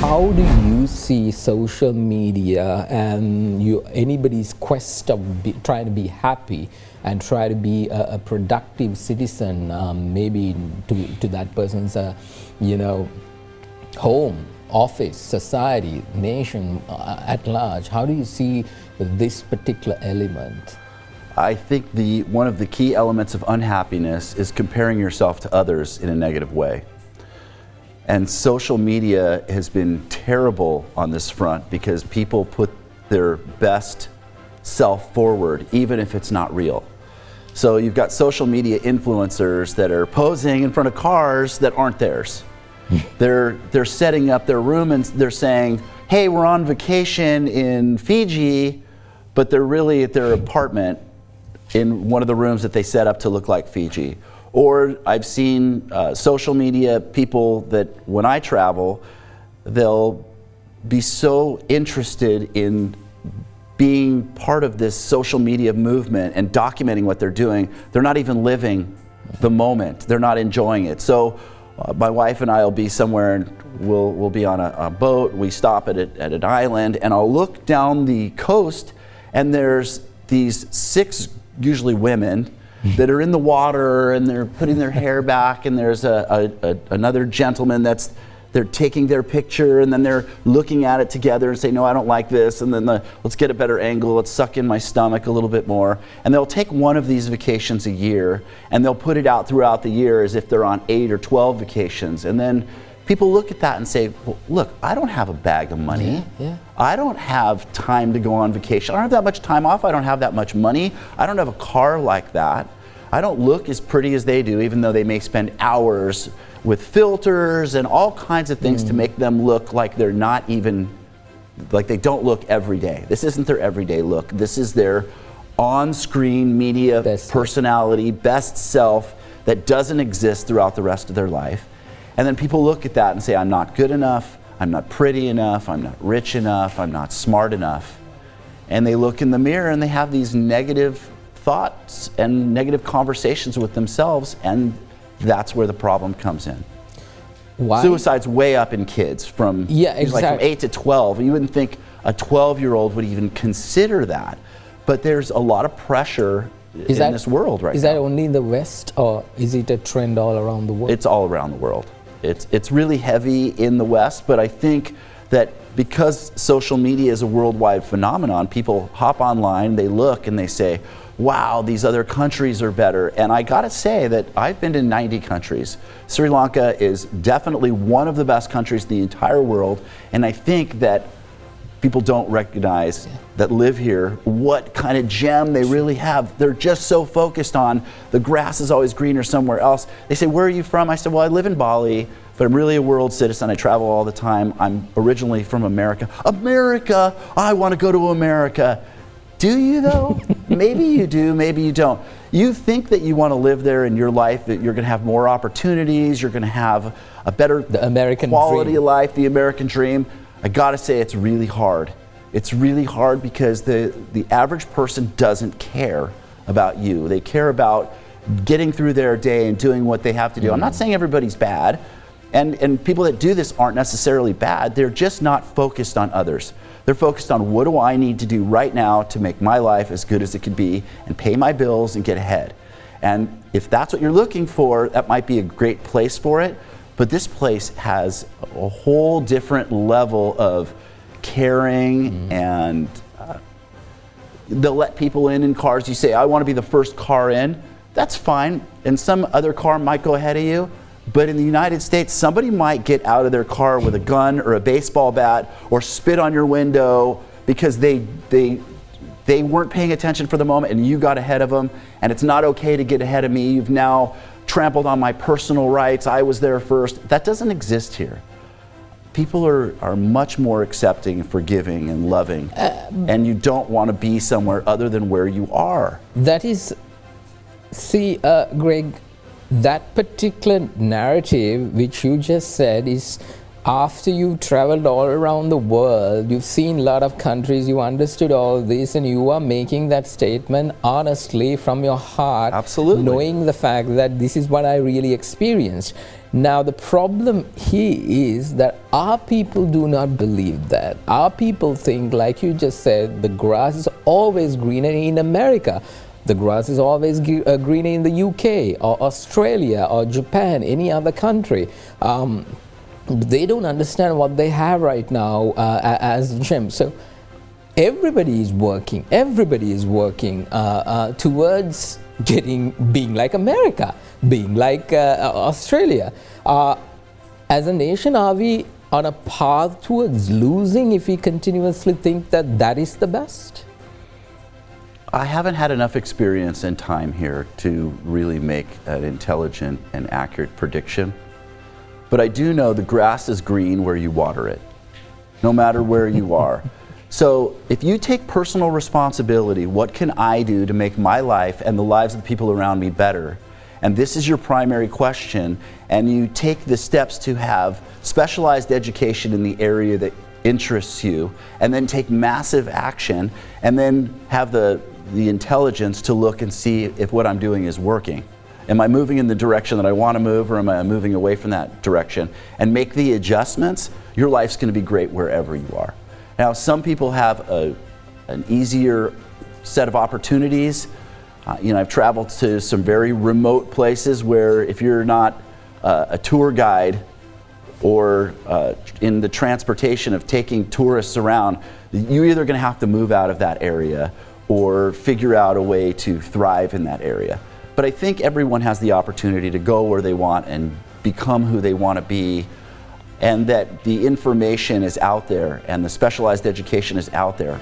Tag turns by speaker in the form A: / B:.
A: how do you see social media and anybody's quest of trying to be happy and try to be a productive citizen, maybe to that person's, home, office, society, nation at large? How do you see this particular element?
B: I think one of the key elements of unhappiness is comparing yourself to others in a negative way. And social media has been terrible on this front because people put their best self forward, even if it's not real. So you've got social media influencers that are posing in front of cars that aren't theirs. They're setting up their room and they're saying, hey, we're on vacation in Fiji, but they're really at their apartment in one of the rooms that they set up to look like Fiji. Or I've seen social media people that when I travel, they'll be so interested in being part of this social media movement and documenting what they're doing. They're not even living the moment. They're not enjoying it. So my wife and I will be somewhere and we'll be on a boat. We stop at an island and I'll look down the coast and there's these 6 usually women that are in the water and they're putting their hair back, and there's another gentleman they're taking their picture and then they're looking at it together and say, no, I don't like this, and then let's get a better angle, let's suck in my stomach a little bit more. And they'll take one of these vacations a year and they'll put it out throughout the year as if they're on 8 or 12 vacations. And then people look at that and say, well, look, I don't have a bag of money.
A: Yeah.
B: I don't have time to go on vacation. I don't have that much time off. I don't have that much money. I don't have a car like that. I don't look as pretty as they do, even though they may spend hours with filters and all kinds of things to make them look like they're not even, like they don't look every day. This isn't their everyday look. This is their on-screen media personality, best self that doesn't exist throughout the rest of their life. And then people look at that and say, I'm not good enough, I'm not pretty enough, I'm not rich enough, I'm not smart enough. And they look in the mirror and they have these negative thoughts and negative conversations with themselves, and that's where the problem comes in.
A: Why?
B: Suicide's way up in kids from, like from 8 to 12. You wouldn't think a 12-year-old would even consider that. But there's a lot of pressure in this world right now.
A: Is that only in the West, or is it a trend all around the world?
B: It's all around the world. It's really heavy in the West, but I think that because social media is a worldwide phenomenon, people hop online, they look and they say, wow, these other countries are better. And I gotta say that I've been to 90 countries. Sri Lanka is definitely one of the best countries in the entire world, and I think that people don't recognize that live here what kind of gem they really have. They're just so focused on the grass is always greener somewhere else. They say, where are you from? I said, well, I live in Bali, but I'm really a world citizen. I travel all the time. I'm originally from America. America, I want to go to America. Do you though? Maybe you do, maybe you don't. You think that you want to live there in your life, that you're going to have more opportunities, you're going to have a better quality of life, the American dream. I gotta say, it's really hard. It's really hard because the average person doesn't care about you. They care about getting through their day and doing what they have to do. I'm not saying everybody's bad, and people that do this aren't necessarily bad. They're just not focused on others. They're focused on what do I need to do right now to make my life as good as it can be and pay my bills and get ahead. And if that's what you're looking for, that might be a great place for it. But this place has a whole different level of caring, and they'll let people in cars. You say, I want to be the first car in. That's fine. And some other car might go ahead of you. But in the United States, somebody might get out of their car with a gun or a baseball bat or spit on your window because they weren't paying attention for the moment and you got ahead of them, and it's not okay to get ahead of me. You've now trampled on my personal rights. I was there first. That doesn't exist here. People are much more accepting, forgiving, and loving, and you don't want to be somewhere other than where you are.
A: That is, Greg, that particular narrative which you just said is after you've traveled all around the world, you've seen a lot of countries, you understood all this, and you are making that statement honestly from your heart.
B: Absolutely.
A: Knowing the fact that this is what I really experienced. Now the problem here is that our people do not believe that. Our people think, like you just said, the grass is always greener in America. The grass is always greener in the UK or Australia or Japan, any other country. They don't understand what they have right now as gems. So everybody is working towards being like America, being like Australia. As a nation, are we on a path towards losing if we continuously think that that is the best?
B: I haven't had enough experience and time here to really make an intelligent and accurate prediction. But I do know the grass is green where you water it, no matter where you are. So if you take personal responsibility, what can I do to make my life and the lives of the people around me better? And this is your primary question, and you take the steps to have specialized education in the area that interests you, and then take massive action, and then have the intelligence to look and see if what I'm doing is working. Am I moving in the direction that I want to move, or am I moving away from that direction? And make the adjustments. Your life's going to be great wherever you are. Now, some people have an easier set of opportunities. I've traveled to some very remote places where if you're not a tour guide or in the transportation of taking tourists around, you're either going to have to move out of that area or figure out a way to thrive in that area. But I think everyone has the opportunity to go where they want and become who they want to be, and that the information is out there and the specialized education is out there.